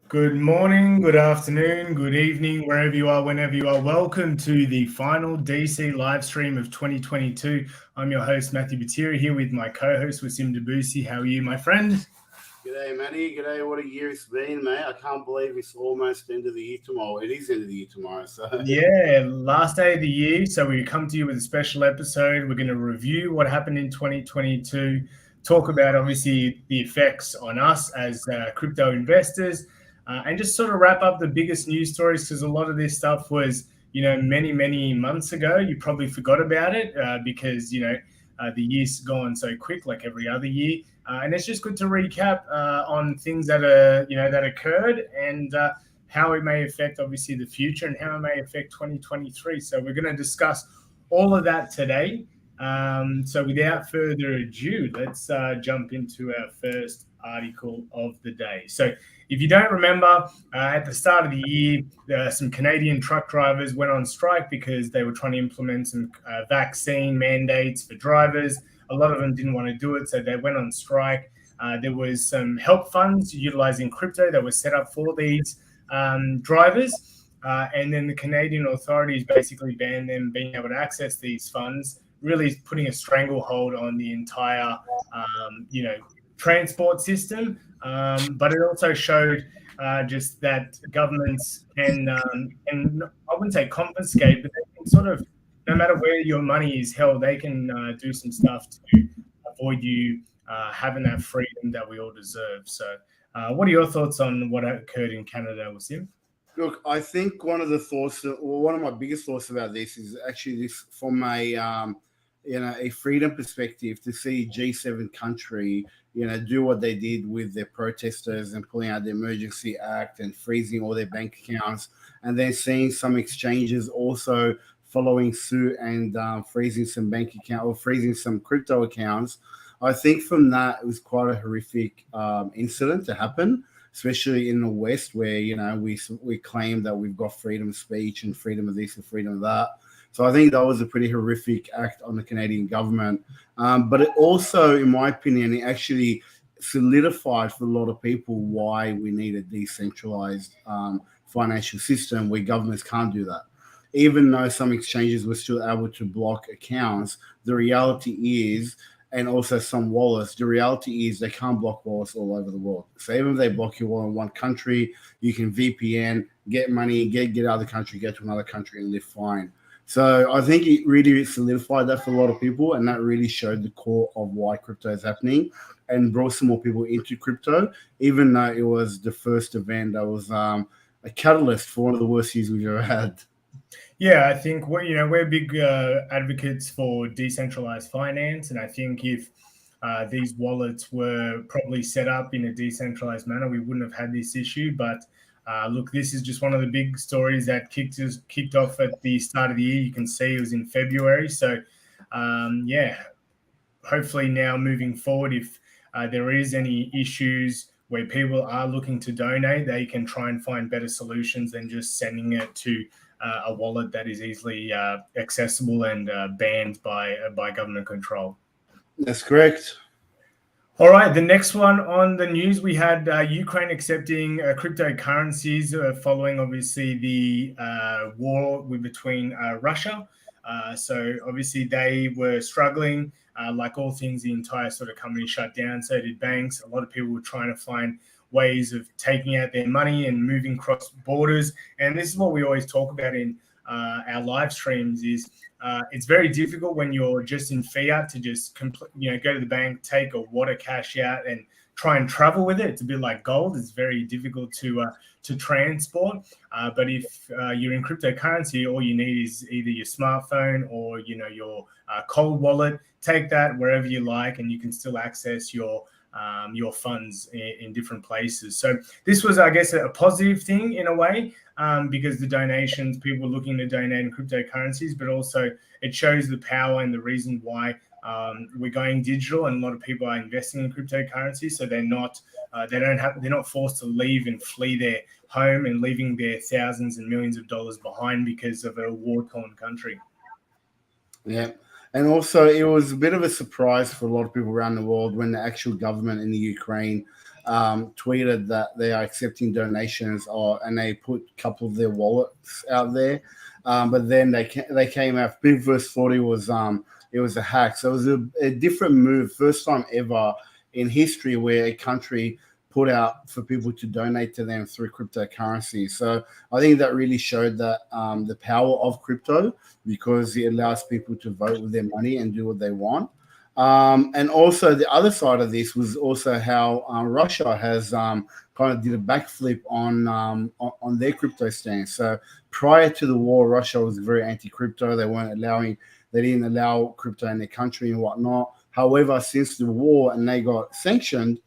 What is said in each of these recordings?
Good morning, good afternoon, good evening, wherever you are, whenever you are. Welcome to the final DC live stream of 2022. I'm your host, Matthew Battieri, here with my co-host, Wasim Debussy. How are you, my friend? G'day, Matty. G'day. What a year it's been, mate. I can't believe it's almost end of the year tomorrow. It is end of the year tomorrow. So yeah, last day of the year. So we come to you with a special episode. We're going to review what happened in 2022, talk about, obviously, the effects on us as crypto investors, and just sort of wrap up the biggest news stories, because a lot of this stuff was, many months ago. You probably forgot about it because, the year's gone so quick, like every other year. And it's just good to recap on things that that occurred and how it may affect, obviously, the future and how it may affect 2023. So we're going to discuss all of that today. So without further ado, let's jump into our first article of the day. So if you don't remember, at the start of the year, some Canadian truck drivers went on strike because they were trying to implement some vaccine mandates for drivers. A lot of them didn't want to do it, so they went on strike. There was some help funds utilizing crypto that was set up for these drivers. And then the Canadian authorities basically banned them being able to access these funds, really putting a stranglehold on the entire, transport system. But it also showed just that governments can, and I wouldn't say confiscate, but they can sort of, no matter where your money is held, they can do some stuff to avoid you having that freedom that we all deserve. So what are your thoughts on what occurred in Canada, Wasim? Look, I think one of my biggest thoughts about this is actually this from a freedom perspective, to see G7 country, do what they did with their protesters and pulling out the Emergency Act and freezing all their bank accounts, and then seeing some exchanges also following suit and freezing some bank account or freezing some crypto accounts. I think from that, it was quite a horrific incident to happen, especially in the West, where we claim that we've got freedom of speech and freedom of this and freedom of that. So I think that was a pretty horrific act on the Canadian government. But it also, in my opinion, it actually solidified for a lot of people why we need a decentralized financial system where governments can't do that. Even though some exchanges were still able to block accounts, the reality is, and also some wallets, the reality is they can't block wallets all over the world. So even if they block your wallet in one country, you can VPN, get money, get out of the country, get to another country and live fine. So I think it really solidified that for a lot of people, and that really showed the core of why crypto is happening and brought some more people into crypto, even though it was the first event that was a catalyst for one of the worst years we've ever had. Yeah, I think we're big advocates for decentralized finance, and I think if these wallets were probably set up in a decentralized manner, we wouldn't have had this issue. But look, this is just one of the big stories that kicked off at the start of the year. You can see it was in February. So, hopefully now moving forward, if there is any issues where people are looking to donate, they can try and find better solutions than just sending it to a wallet that is easily accessible and banned by government control. That's correct. All right, the next one on the news, we had Ukraine accepting cryptocurrencies following, obviously, the war between Russia. So obviously they were struggling. Like all things, the entire sort of company shut down. So did banks. A lot of people were trying to find ways of taking out their money and moving cross borders. And this is what we always talk about in our live streams is it's very difficult when you're just in fiat to just go to the bank, take a wad of cash out and try and travel with it. It's a bit like gold. It's very difficult to to transport. But if you're in cryptocurrency, all you need is either your smartphone or your cold wallet. Take that wherever you like, and you can still access your funds in different places. So this was, I guess, a positive thing in a way, because the donations, people looking to donate in cryptocurrencies, but also it shows the power and the reason why we're going digital, and a lot of people are investing in cryptocurrency. So they're not forced to leave and flee their home and leaving their thousands and millions of dollars behind because of a war-torn country. Yeah. And also, it was a bit of a surprise for a lot of people around the world when the actual government in the Ukraine tweeted that they are accepting donations, and they put a couple of their wallets out there. But then they came out. People first thought it was a hack. So it was a different move, first time ever in history where a country put out for people to donate to them through cryptocurrency. So I think that really showed that the power of crypto, because it allows people to vote with their money and do what they want. And also the other side of this was also how Russia has kind of did a backflip on their crypto stance. So prior to the war, Russia was very anti-crypto. They didn't allow crypto in their country and whatnot. However, since the war and they got sanctioned,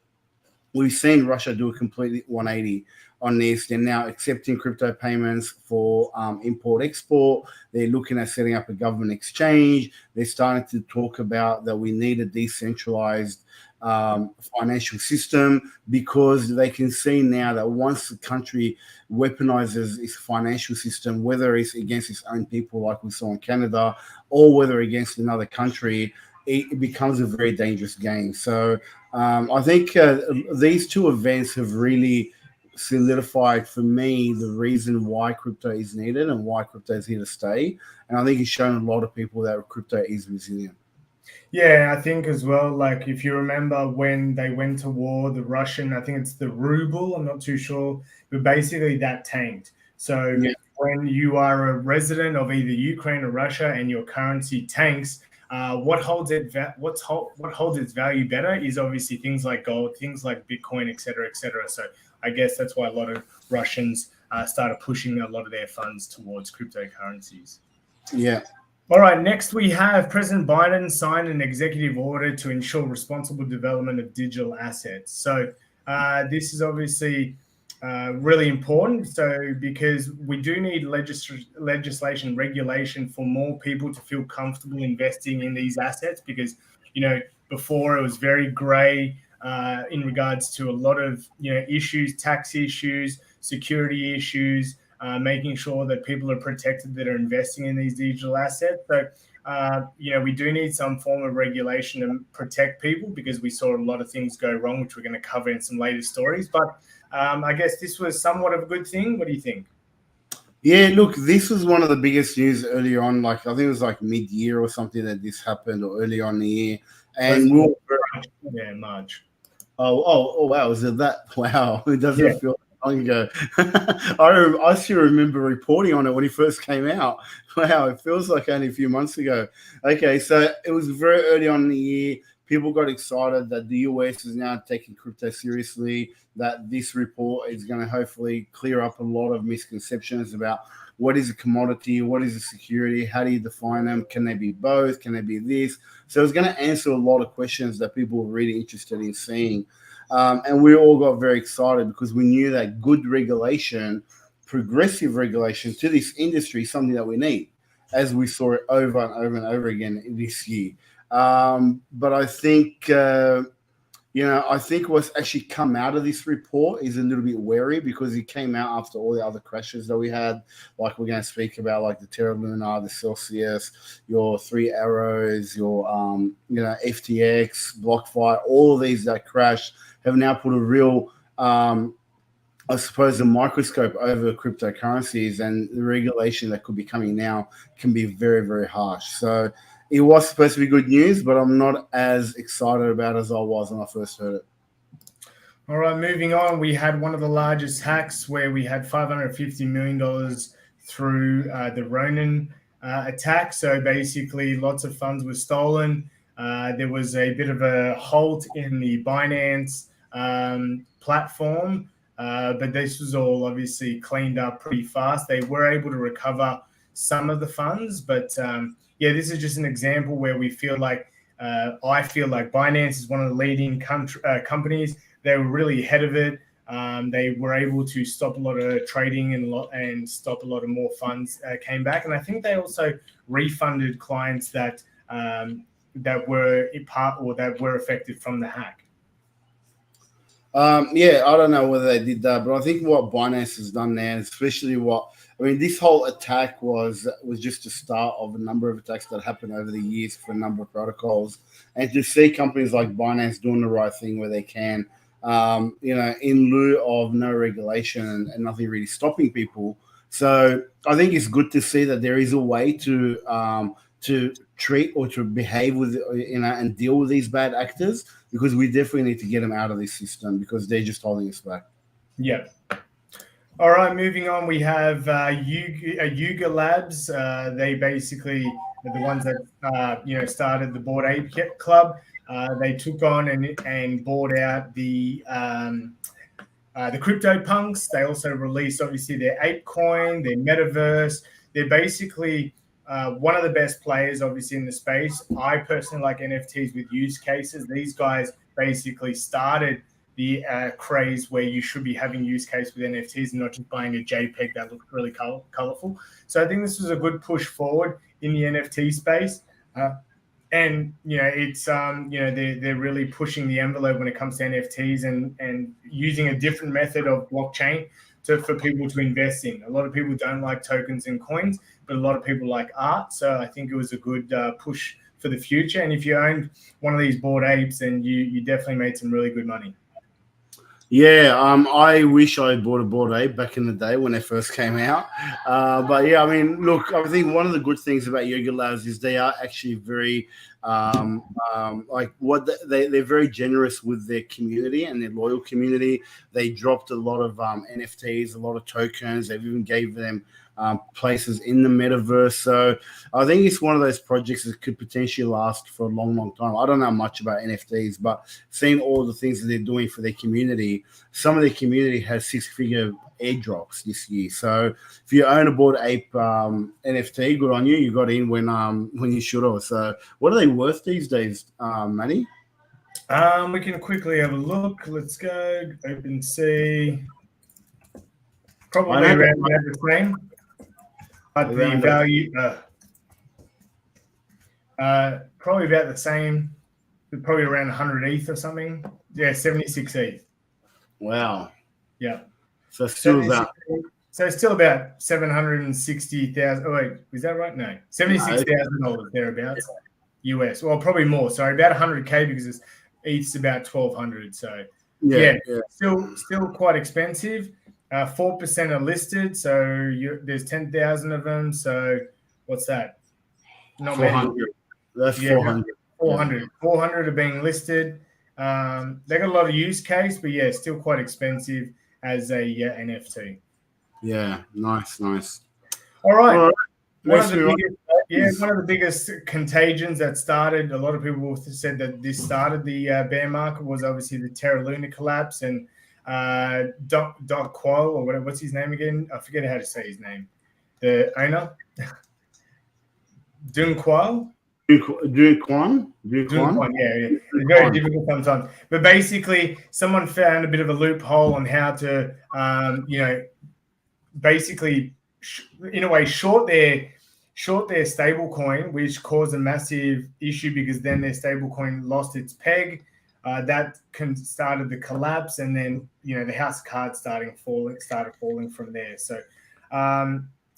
we've seen Russia do a completely 180 on this. They're now accepting crypto payments for import-export. They're looking at setting up a government exchange. They're starting to talk about that we need a decentralized financial system, because they can see now that once the country weaponizes its financial system, whether it's against its own people like we saw in Canada, or whether against another country, it becomes a very dangerous game. So I think these two events have really solidified for me the reason why crypto is needed and why crypto is here to stay. And I think it's shown a lot of people that crypto is resilient. Yeah, I think as well, like if you remember when they went to war, the Russian, I think it's the ruble, I'm not too sure, but basically that tanked. So when you are a resident of either Ukraine or Russia and your currency tanks, what holds its value better is obviously things like gold, things like Bitcoin, et cetera, et cetera. So I guess that's why a lot of Russians started pushing a lot of their funds towards cryptocurrencies. Yeah. All right, next we have President Biden signed an executive order to ensure responsible development of digital assets. So this is obviously really important. So because we do need legislation, regulation for more people to feel comfortable investing in these assets, because before it was very gray in regards to a lot of issues, tax issues, security issues. Making sure that people are protected that are investing in these digital assets. So, we do need some form of regulation to protect people, because we saw a lot of things go wrong, which we're going to cover in some later stories. But I guess this was somewhat of a good thing. What do you think? Yeah, look, this was one of the biggest news early on. Like, I think it was like mid-year or something that this happened, or early on in the year. And March. Oh, wow. Is it that? Wow. It doesn't feel long ago. I still remember reporting on it when it first came out. Wow, it feels like only a few months ago. Okay, so it was very early on in the year. People got excited that the US is now taking crypto seriously, that this report is going to hopefully clear up a lot of misconceptions about what is a commodity, what is a security, how do you define them, can they be both, can they be this? So it's going to answer a lot of questions that people were really interested in seeing. And we all got very excited because we knew that good regulation, progressive regulation to this industry is something that we need, as we saw it over and over and over again this year. But I think, I think what's actually come out of this report is a little bit wary, because it came out after all the other crashes that we had. Like we're going to speak about, like the Terra, the Celsius, your 3 Arrows, your, FTX, BlockFi, all of these that crashed have now put a real, I suppose, a microscope over cryptocurrencies, and the regulation that could be coming now can be very, very harsh. So it was supposed to be good news, but I'm not as excited about it as I was when I first heard it. All right, moving on. We had one of the largest hacks where we had $550 million through the Ronin attack. So basically, lots of funds were stolen. There was a bit of a halt in the Binance platform but this was all obviously cleaned up pretty fast. They were able to recover some of the funds, but yeah, this is just an example where we feel like I feel like Binance is one of the leading companies. They were really ahead of it. They were able to stop a lot of trading and stop a lot of more funds came back. And I think they also refunded clients that were affected from the hack. Yeah, I don't know whether they did that, but I think what Binance has done now, especially this whole attack was just the start of a number of attacks that happened over the years for a number of protocols. And to see companies like Binance doing the right thing where they can, in lieu of no regulation and nothing really stopping people. So I think it's good to see that there is a way to treat or to behave with, and deal with these bad actors, because we definitely need to get them out of this system because they're just holding us back. Yeah. All right, moving on, we have Yuga Labs. They basically are the ones that started the Bored Ape Club. They took on and bought out the CryptoPunks. They also released obviously their Ape Coin, their Metaverse. They're basically one of the best players obviously in the space. I personally like NFTs with use cases. These guys basically started the craze where you should be having use case with NFTs and not just buying a JPEG that looks really colorful. So I think this was a good push forward in the NFT space. And it's they're really pushing the envelope when it comes to NFTs and using a different method of blockchain for people to invest in. A lot of people don't like tokens and coins, but a lot of people like art. So I think it was a good push for the future. And if you owned one of these Bored Apes, then you definitely made some really good money. Yeah, I wish I bought a Bored Ape back in the day when they first came out. But yeah, look, I think one of the good things about Yuga Labs is they are actually very, they're very generous with their community and their loyal community. They dropped a lot of NFTs, a lot of tokens. They've even gave them places in the metaverse. So I think it's one of those projects that could potentially last for a long, long time. I don't know much about NFTs, but seeing all the things that they're doing for their community, some of their community has 6-figure airdrops this year. So if you own a Bored Ape NFT, good on you. You got in when you should have. So what are they worth these days, Manny? We can quickly have a look. Let's go. OpenSea. Probably around the same. But the value, probably about the same, probably around 100 ETH or something. Yeah, 76 ETH. Wow. Yeah. So still about. So it's still about 760,000. Oh wait, is that right? No, $76,000 thereabouts, US. Well, probably more. Sorry, about 100K because ETH's about 1,200. So yeah. Still quite expensive. 4% are listed, so there's 10,000 of them. So what's that? Not 400. Many. That's 400. 400 are being listed. They got a lot of use case, but yeah, still quite expensive as a NFT. Yeah, nice. All right. One of the biggest contagions that started. A lot of people said that this started the bear market was obviously the Terra Luna collapse and. Doc Qual or whatever. What's his name again? I forget how to say his name. The owner, Dun Qual. Dun Quan. Yeah. It's very difficult sometimes. But basically, someone found a bit of a loophole on how to, basically, in a way, short their stable coin, which caused a massive issue because then their stable coin lost its peg. That started the collapse, and then the house of cards started falling from there. So,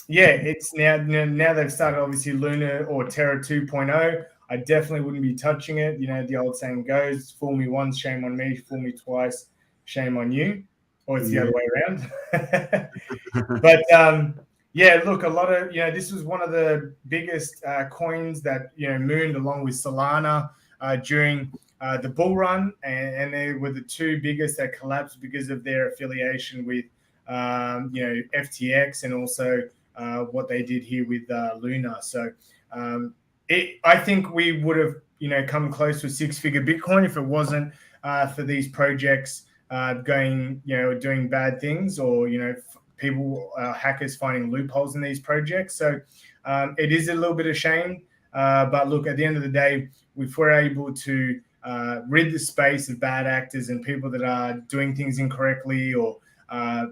it's now they've started obviously Luna or Terra 2.0. I definitely wouldn't be touching it. The old saying goes: "Fool me once, shame on me. Fool me twice, shame on you." Or it's the other way around. But look, a lot of this was one of the biggest coins that mooned along with Solana during. The bull run, and they were the two biggest that collapsed because of their affiliation with, FTX and also what they did here with Luna. So I think we would have, come close to a 6-figure Bitcoin if it wasn't for these projects going, doing bad things, or people, hackers finding loopholes in these projects. So it is a little bit of shame. But look, at the end of the day, if we're able to rid the space of bad actors and people that are doing things incorrectly, or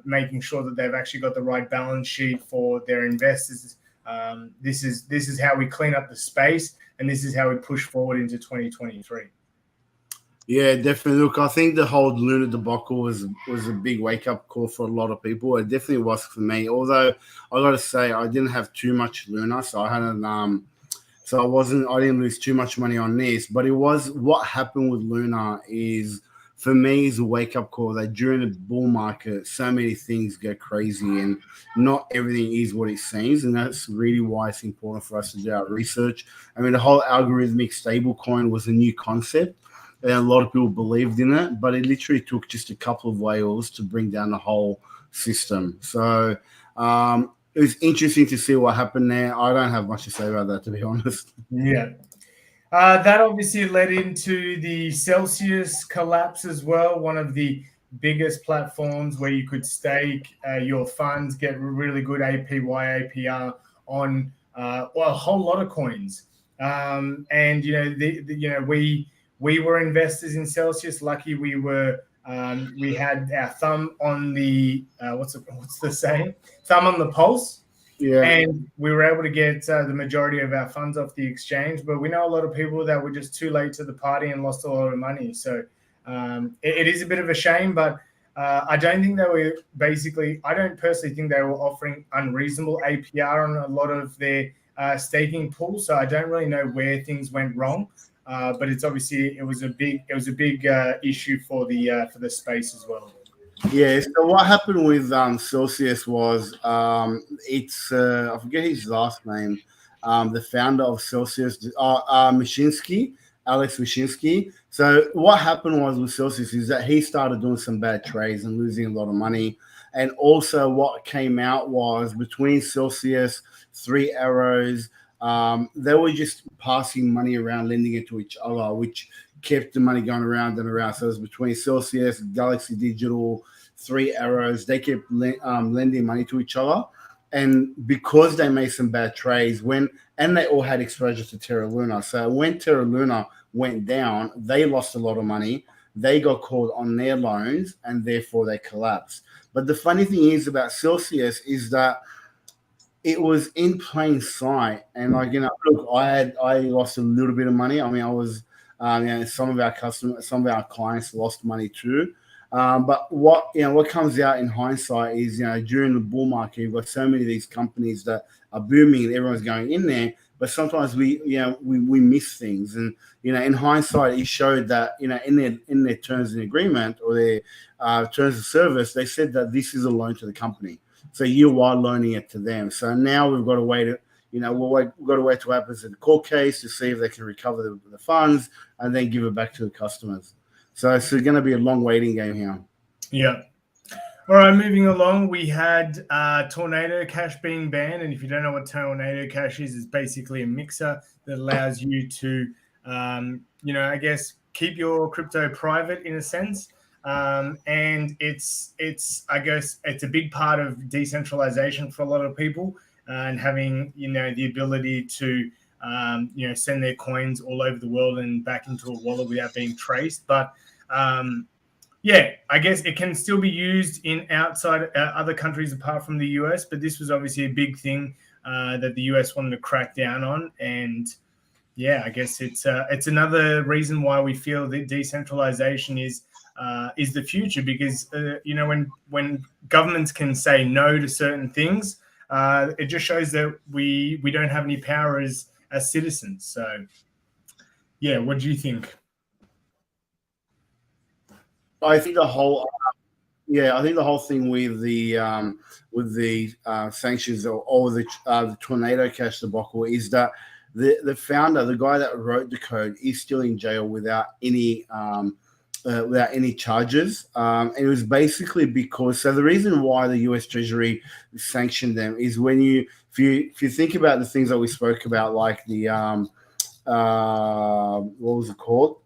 making sure that they've actually got the right balance sheet for their investors, this is how we clean up the space, and this is how we push forward into 2023. Yeah, definitely. Look, I think the whole Luna debacle was a big wake up call for a lot of people. It definitely was for me. Although I got to say, I didn't have too much Luna, so I hadn't. So I didn't lose too much money on this. But it was what happened with Luna is, for me, is a wake up call that during the bull market, so many things get crazy and not everything is what it seems. And that's really why it's important for us to do our research. I mean, the whole algorithmic stablecoin was a new concept, and a lot of people believed in it, but it literally took just a couple of whales to bring down the whole system. So it was interesting to see what happened there. I don't have much to say about that, to be honest. Yeah. That obviously led into the Celsius collapse as well, one of the biggest platforms where you could stake your funds, get really good APY, APR on a whole lot of coins. And we were investors in Celsius. Lucky we had our thumb on the what's the saying? Thumb on the pulse. Yeah. And we were able to get the majority of our funds off the exchange. But we know a lot of people that were just too late to the party and lost a lot of money. So it is a bit of a shame, but I don't think I don't personally think they were offering unreasonable APR on a lot of their staking pools. So I don't really know where things went wrong. But it's obviously it was a big issue for the space as well. Yeah. So what happened with Celsius was I forget his last name. The founder of Celsius, Mashinsky, Alex Mashinsky. So what happened was with Celsius is that he started doing some bad trades and losing a lot of money. And also what came out was between Celsius, Three Arrows, they were just passing money around, lending it to each other, which kept the money going around and around. So it was between Celsius, Galaxy Digital, Three Arrows. They kept lending money to each other. And because they made some bad trades, and they all had exposure to Terra Luna. So when Terra Luna went down, they lost a lot of money. They got called on their loans, and therefore they collapsed. But the funny thing is about Celsius is that it was in plain sight, and look, I lost a little bit of money. I mean, I was, some of our clients lost money too. But what comes out in hindsight is, during the bull market, you've got so many of these companies that are booming and everyone's going in there. But sometimes we miss things, and in hindsight, it showed that in their terms of agreement or their terms of service, they said that this is a loan to the company. So you are loaning it to them. So now we've got to wait. We've got to wait to what happens in the court case to see if they can recover the funds and then give it back to the customers. So it's going to be a long waiting game here. Yeah. All right, moving along, we had Tornado Cash being banned. And if you don't know what Tornado Cash is, it's basically a mixer that allows you to, I guess, keep your crypto private in a sense. And it's I guess it's a big part of decentralization for a lot of people, and having the ability to send their coins all over the world and back into a wallet without being traced. But I guess it can still be used in outside other countries apart from the US. But this was obviously a big thing that the US wanted to crack down on. And I guess it's another reason why we feel that decentralization is the future, because when governments can say no to certain things, it just shows that we don't have any power as citizens. So what do you think? I think the whole thing with the sanctions or the Tornado Cash debacle is that the founder, the guy that wrote the code, is still in jail without any charges. And it was basically because, so the reason why the US Treasury sanctioned them is if you think about the things that we spoke about, like the what was it called?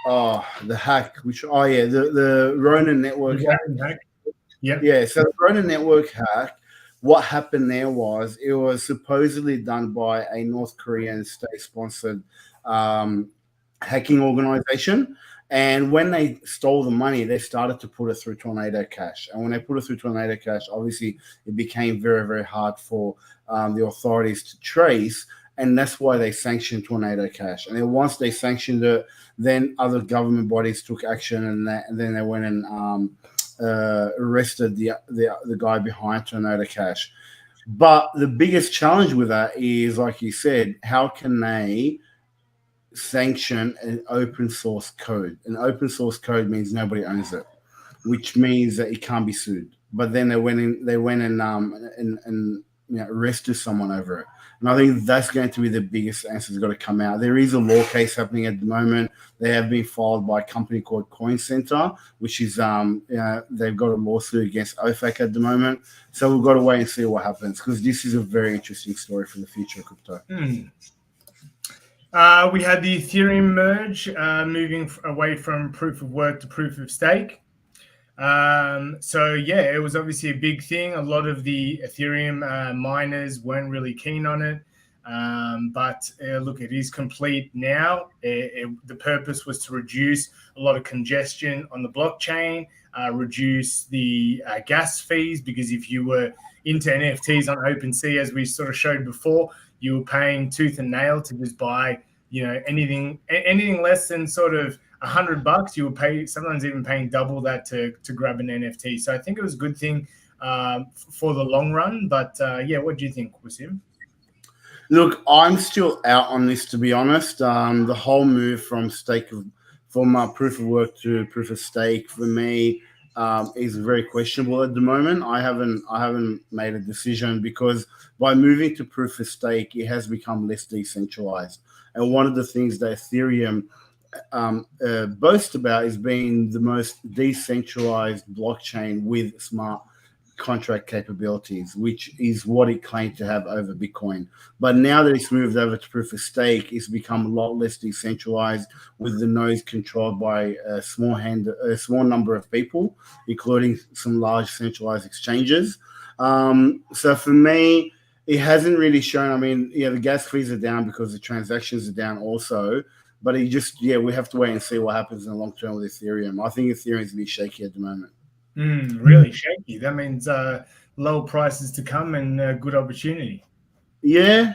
the hack, the Ronin network hack. Yeah. So the Ronin network hack, what happened there was it was supposedly done by a North Korean state-sponsored hacking organization. And when they stole the money, they started to put it through Tornado Cash. And when they put it through Tornado Cash, obviously it became very, very hard for the authorities to trace. And that's why they sanctioned Tornado Cash. And then once they sanctioned it, then other government bodies took action, and then they went and arrested the guy behind Tornado Cash. But the biggest challenge with that is, like you said, how can they sanction an open source code? An open source code means nobody owns it, which means that it can't be sued. But then they went and arrested someone over it. And I think that's going to be the biggest answer that's got to come out. There is a law case happening at the moment. They have been filed by a company called Coin Center, which is they've got a lawsuit against OFAC at the moment. So we've got to wait and see what happens, because this is a very interesting story for the future of crypto. We had the Ethereum merge, moving away from proof of work to proof of stake. So yeah, it was obviously a big thing. A lot of the Ethereum miners weren't really keen on it. But look, it is complete now. The purpose was to reduce a lot of congestion on the blockchain, reduce the gas fees, because if you were into NFTs on OpenSea, as we sort of showed before, you were paying tooth and nail to just buy, anything less than sort of $100, you would pay, sometimes even paying double that to grab an NFT. So I think it was a good thing for the long run. But yeah, what do you think, Wasim? Look, I'm still out on this, to be honest. The whole move from proof of work to proof of stake for me is very questionable at the moment. I haven't made a decision, because by moving to proof of stake, it has become less decentralized. And one of the things that Ethereum boast about is being the most decentralized blockchain with smart contract capabilities, which is what it claimed to have over Bitcoin. But now that it's moved over to proof of stake, it's become a lot less decentralized, with the nodes controlled by a small number of people, including some large centralized exchanges. So for me, it hasn't really shown. I mean, the gas fees are down because the transactions are down also. But we have to wait and see what happens in the long term with Ethereum. I think Ethereum is a bit shaky at the moment. Really shaky. That means low prices to come and good opportunity. Yeah.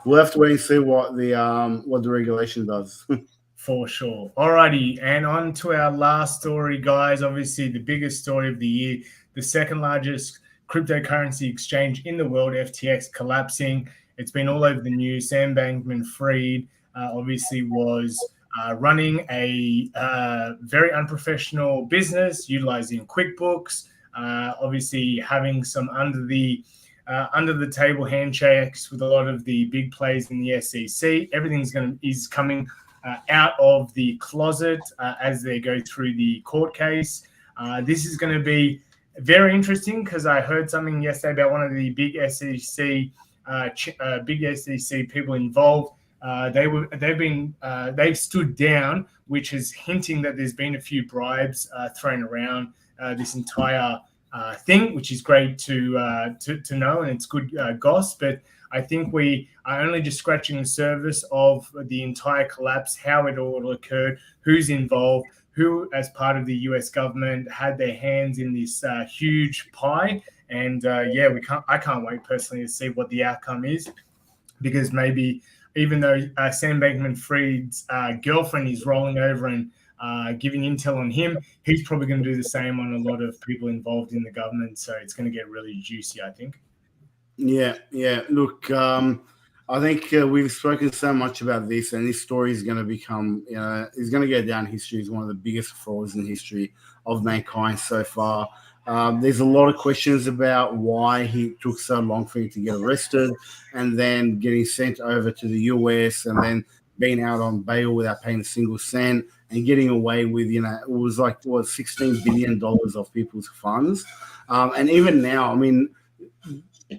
We'll have to wait and see what the regulation does. For sure. Alrighty, and on to our last story, guys. Obviously, the biggest story of the year: the second largest cryptocurrency exchange in the world, FTX, collapsing. It's been all over the news. Sam Bankman-Fried obviously was running a very unprofessional business, utilizing QuickBooks, obviously having some under the table handshakes with a lot of the big players in the SEC. Everything is coming out of the closet as they go through the court case. This is going to be very interesting, because I heard something yesterday about one of the big SEC people involved. They've stood down, which is hinting that there's been a few bribes thrown around this entire thing, which is great to know, and it's good goss. But I think we are only just scratching the surface of the entire collapse, how it all occurred, who's involved, who, as part of the US government, had their hands in this huge pie. And I can't wait personally to see what the outcome is, because maybe, even though Sam Bankman-Fried's girlfriend is rolling over and giving intel on him, he's probably going to do the same on a lot of people involved in the government. So it's going to get really juicy, I think. Yeah. Look, I think we've spoken so much about this, and this story is going to become, is going to go down history as one of the biggest frauds in the history of mankind so far. There's a lot of questions about why he took so long for him to get arrested, and then getting sent over to the US, and then being out on bail without paying a single cent, and getting away with, it was like, $16 billion of people's funds. And even now, I mean,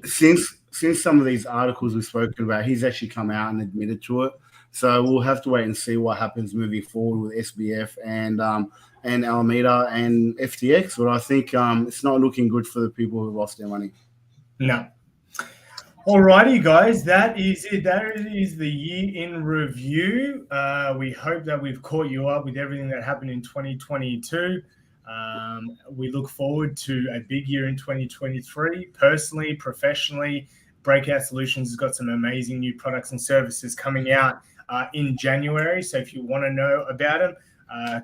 since some of these articles we've spoken about, he's actually come out and admitted to it. So we'll have to wait and see what happens moving forward with SBF and Alameda and FTX. But I think it's not looking good for the people who lost their money. No. Alrighty, guys, that is it. That is the year in review. We hope that we've caught you up with everything that happened in 2022. We look forward to a big year in 2023. Personally, professionally, Breakout Solutions has got some amazing new products and services coming out in January. So if you want to know about them,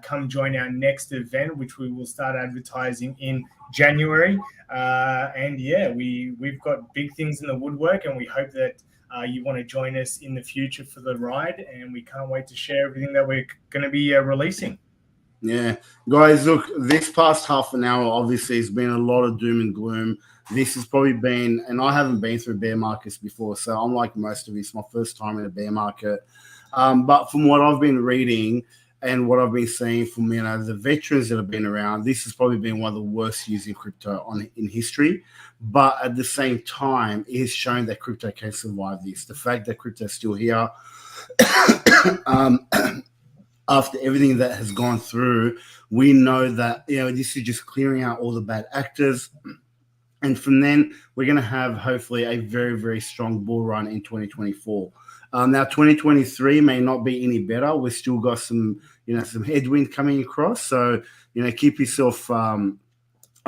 come join our next event, which we will start advertising in January. And yeah, we've got big things in the woodwork, and we hope that you want to join us in the future for the ride. And we can't wait to share everything that we're going to be releasing. Yeah, guys, look, this past half an hour, obviously, has been a lot of doom and gloom. This has probably been, and I haven't been through bear markets before, so I'm like most of you, it's my first time in a bear market. But from what I've been reading and what I've been seeing from the veterans that have been around, this has probably been one of the worst years in crypto in history. But at the same time, it has shown that crypto can survive this. The fact that crypto is still here, after everything that has gone through, we know that this is just clearing out all the bad actors. And from then, we're going to have hopefully a very, very strong bull run in 2024. Now, 2023 may not be any better. We've still got some headwind coming across. So, keep yourself, I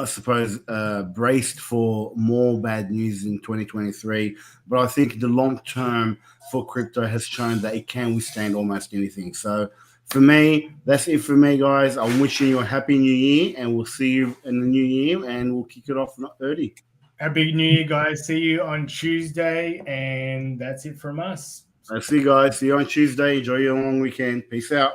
suppose, braced for more bad news in 2023. But I think the long term for crypto has shown that it can withstand almost anything. So, for me, that's it for me, guys. I'm wishing you a happy new year, and we'll see you in the new year, and we'll kick it off early. Happy New Year, guys. See you on Tuesday, and that's it from us. I'll see you guys. See you on Tuesday. Enjoy your long weekend. Peace out.